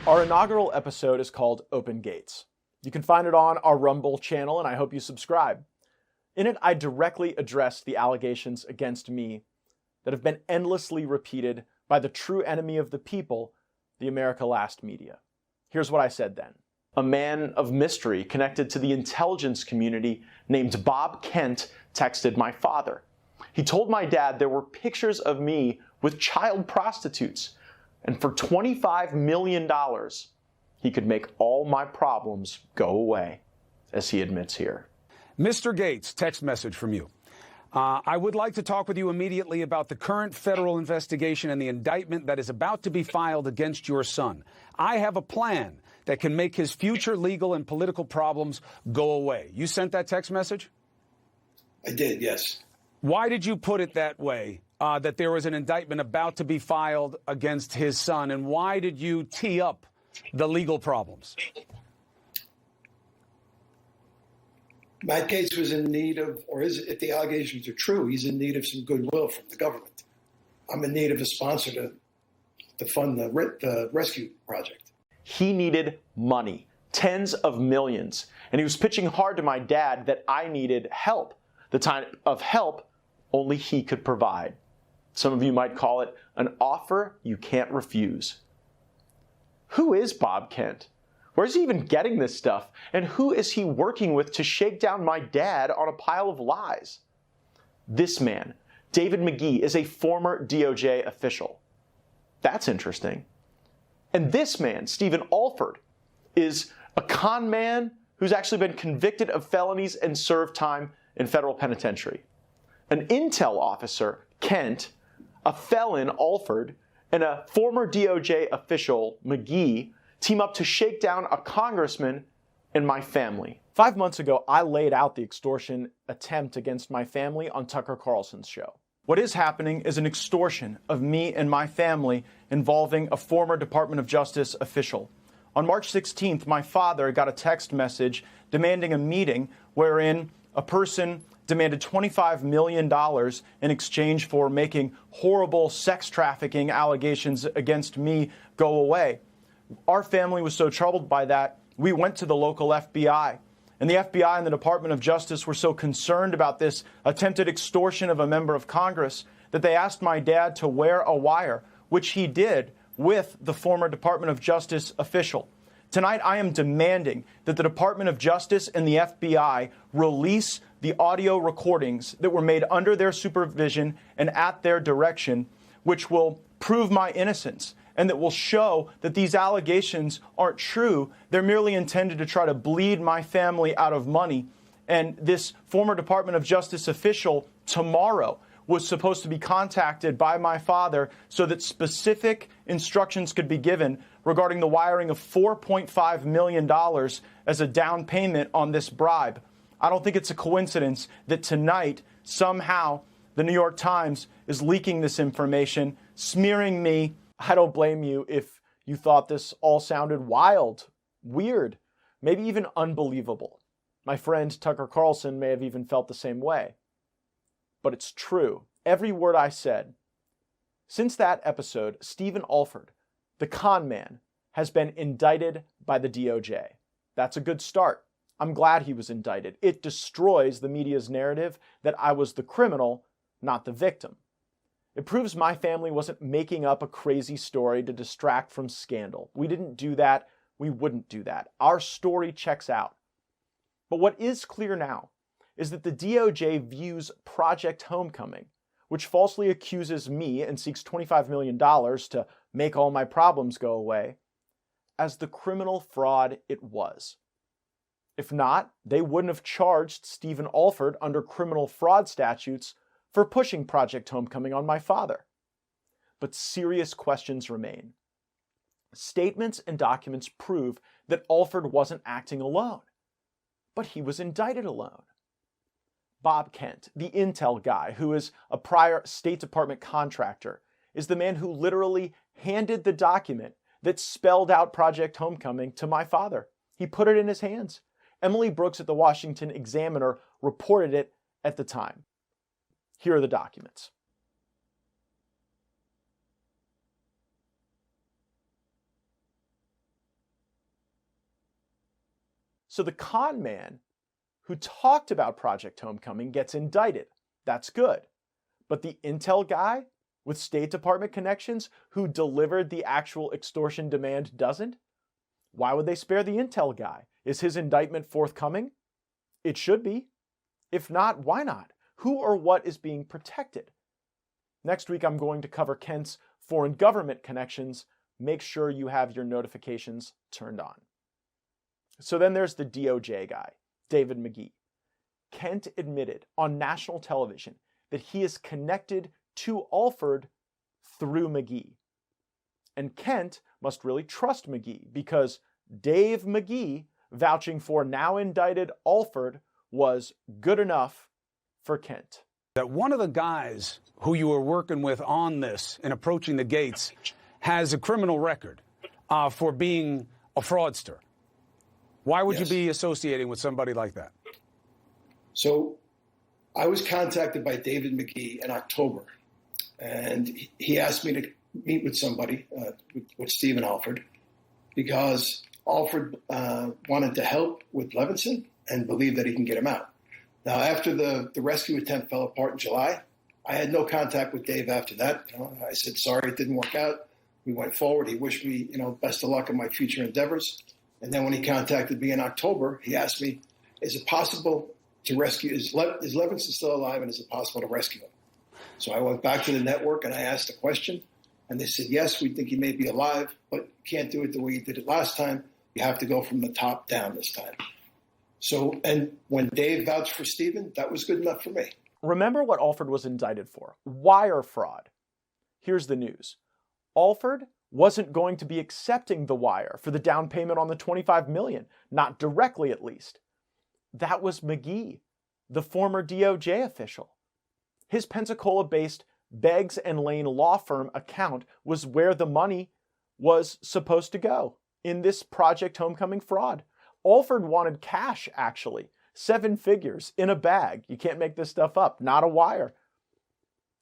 Our inaugural episode is called Open Gates. You can find it on our Rumble channel, and I hope you subscribe. In it, I directly address the allegations against me that have been endlessly repeated by the true enemy of the people, the America Last media. Here's what I said then. A man of mystery connected to the intelligence community named Bob Kent texted my father. He told my dad there were pictures of me with child prostitutes, and for $25 million, he could make all my problems go away, as he admits here. Mr. Gaetz, text message from you. I would like to talk with you immediately about the current federal investigation and the indictment that is about to be filed against your son. I have a plan that can make his future legal and political problems go away. You sent that text message? I did, yes. Why did you put it that way, that there was an indictment about to be filed against his son, and why did you tee up the legal problems? Matt Gaetz was in need of, or is, if the allegations are true, he's in need of some goodwill from the government. I'm in need of a sponsor to fund the rescue project. He needed money, tens of millions, and he was pitching hard to my dad that I needed help, the type of help only he could provide. Some of you might call it an offer you can't refuse. Who is Bob Kent? Where's he even getting this stuff? And who is he working with to shake down my dad on a pile of lies? This man, David McGee, is a former DOJ official. That's interesting. And this man, Stephen Alford, is a con man who's actually been convicted of felonies and served time in federal penitentiary. An intel officer, Kent, a felon, Alford, and a former DOJ official, McGee, team up to shake down a congressman and my family. 5 months ago, I laid out the extortion attempt against my family on Tucker Carlson's show. What is happening is an extortion of me and my family involving a former Department of Justice official. On March 16th, my father got a text message demanding a meeting wherein a person demanded $25 million in exchange for making horrible sex trafficking allegations against me go away. Our family was so troubled by that, we went to the local FBI. And the FBI and the Department of Justice were so concerned about this attempted extortion of a member of Congress that they asked my dad to wear a wire, which he did with the former Department of Justice official. Tonight, I am demanding that the Department of Justice and the FBI release the audio recordings that were made under their supervision and at their direction, which will prove my innocence and that will show that these allegations aren't true. They're merely intended to try to bleed my family out of money. And this former Department of Justice official tomorrow was supposed to be contacted by my father so that specific instructions could be given regarding the wiring of $4.5 million as a down payment on this bribe. I don't think it's a coincidence that tonight, somehow, the New York Times is leaking this information, smearing me. I don't blame you if you thought this all sounded wild, weird, maybe even unbelievable. My friend Tucker Carlson may have even felt the same way. But it's true. Every word I said. Since that episode, Stephen Alford, the con man, has been indicted by the DOJ. That's a good start. I'm glad he was indicted. It destroys the media's narrative that I was the criminal, not the victim. It proves my family wasn't making up a crazy story to distract from scandal. We didn't do that. We wouldn't do that. Our story checks out. But what is clear now is that the DOJ views Project Homecoming, which falsely accuses me and seeks $25 million to make all my problems go away, as the criminal fraud it was. If not, they wouldn't have charged Stephen Alford under criminal fraud statutes for pushing Project Homecoming on my father. But serious questions remain. Statements and documents prove that Alford wasn't acting alone, but he was indicted alone. Bob Kent, the intel guy who is a prior State Department contractor, is the man who literally handed the document that spelled out Project Homecoming to my father. He put it in his hands. Emily Brooks at the Washington Examiner reported it at the time. Here are the documents. So the con man who talked about Project Homecoming gets indicted. That's good. But the intel guy with State Department connections who delivered the actual extortion demand doesn't? Why would they spare the intel guy? Is his indictment forthcoming? It should be. If not, why not? Who or what is being protected? Next week, I'm going to cover Kent's foreign government connections. Make sure you have your notifications turned on. So then there's the DOJ guy, David McGee. Kent admitted on national television that he is connected to Alford through McGee. And Kent must really trust McGee because Dave McGee vouching for now indicted Alford was good enough for Kent. That one of the guys who you were working with on this and approaching the Gaetz has a criminal record for being a fraudster. Why would you be associating with somebody like that? So I was contacted by David McGee in October, and he asked me to meet with somebody, with Stephen Alford, because Alford wanted to help with Levinson and believed that he can get him out. Now, after the rescue attempt fell apart in July, I had no contact with Dave after that. I said, sorry, it didn't work out. We went forward. He wished me, best of luck in my future endeavors. And then when he contacted me in October, he asked me, is it possible to rescue, is Levinson still alive, and is it possible to rescue him? So I went back to the network and I asked the question, and they said, yes, we think he may be alive, but you can't do it the way you did it last time. You have to go from the top down this time. So, and when Dave vouched for Stephen, that was good enough for me. Remember what Alford was indicted for: wire fraud. Here's the news. Alford wasn't going to be accepting the wire for the down payment on the $25 million, not directly at least. That was McGee, the former DOJ official. His Pensacola-based Beggs and Lane law firm account was where the money was supposed to go in this Project Homecoming fraud. Alford wanted cash, actually. 7 figures in a bag. You can't make this stuff up, not a wire.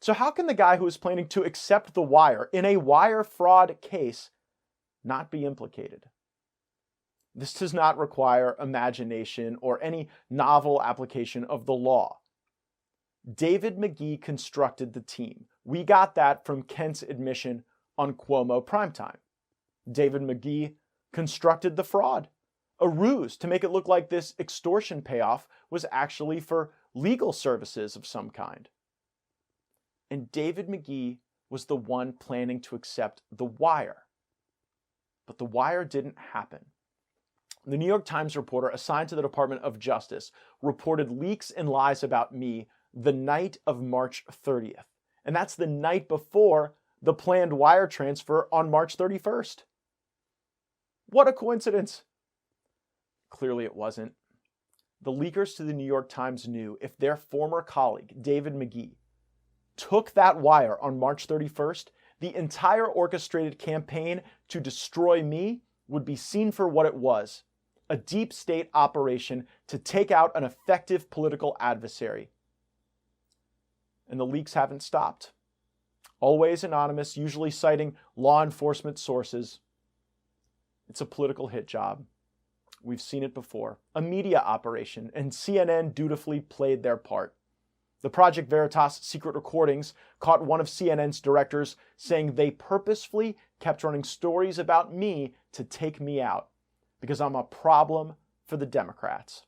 So how can the guy who is planning to accept the wire in a wire fraud case not be implicated? This does not require imagination or any novel application of the law. David McGee constructed the team. We got that from Kent's admission on Cuomo Primetime. David McGee constructed the fraud, a ruse to make it look like this extortion payoff was actually for legal services of some kind. And David McGee was the one planning to accept the wire. But the wire didn't happen. The New York Times reporter assigned to the Department of Justice reported leaks and lies about me the night of March 30th. And that's the night before the planned wire transfer on March 31st. What a coincidence. Clearly it wasn't. The leakers to the New York Times knew if their former colleague, David McGee, took that wire on March 31st, the entire orchestrated campaign to destroy me would be seen for what it was: a deep state operation to take out an effective political adversary. And the leaks haven't stopped. Always anonymous, usually citing law enforcement sources. It's a political hit job. We've seen it before. A media operation, and CNN dutifully played their part. The Project Veritas secret recordings caught one of CNN's directors saying they purposefully kept running stories about me to take me out because I'm a problem for the Democrats.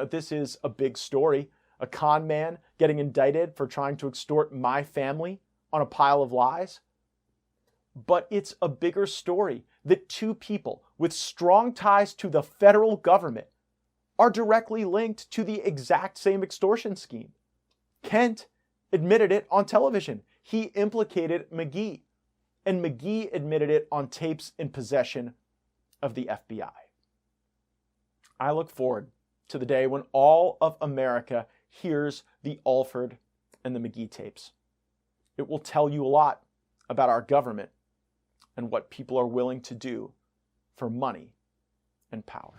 This is a big story. A con man getting indicted for trying to extort my family on a pile of lies. But it's a bigger story that 2 people with strong ties to the federal government are directly linked to the exact same extortion scheme. Kent admitted it on television. He implicated McGee, and McGee admitted it on tapes in possession of the FBI. I look forward to the day when all of America hears the Alford and the McGee tapes. It will tell you a lot about our government and what people are willing to do for money and power.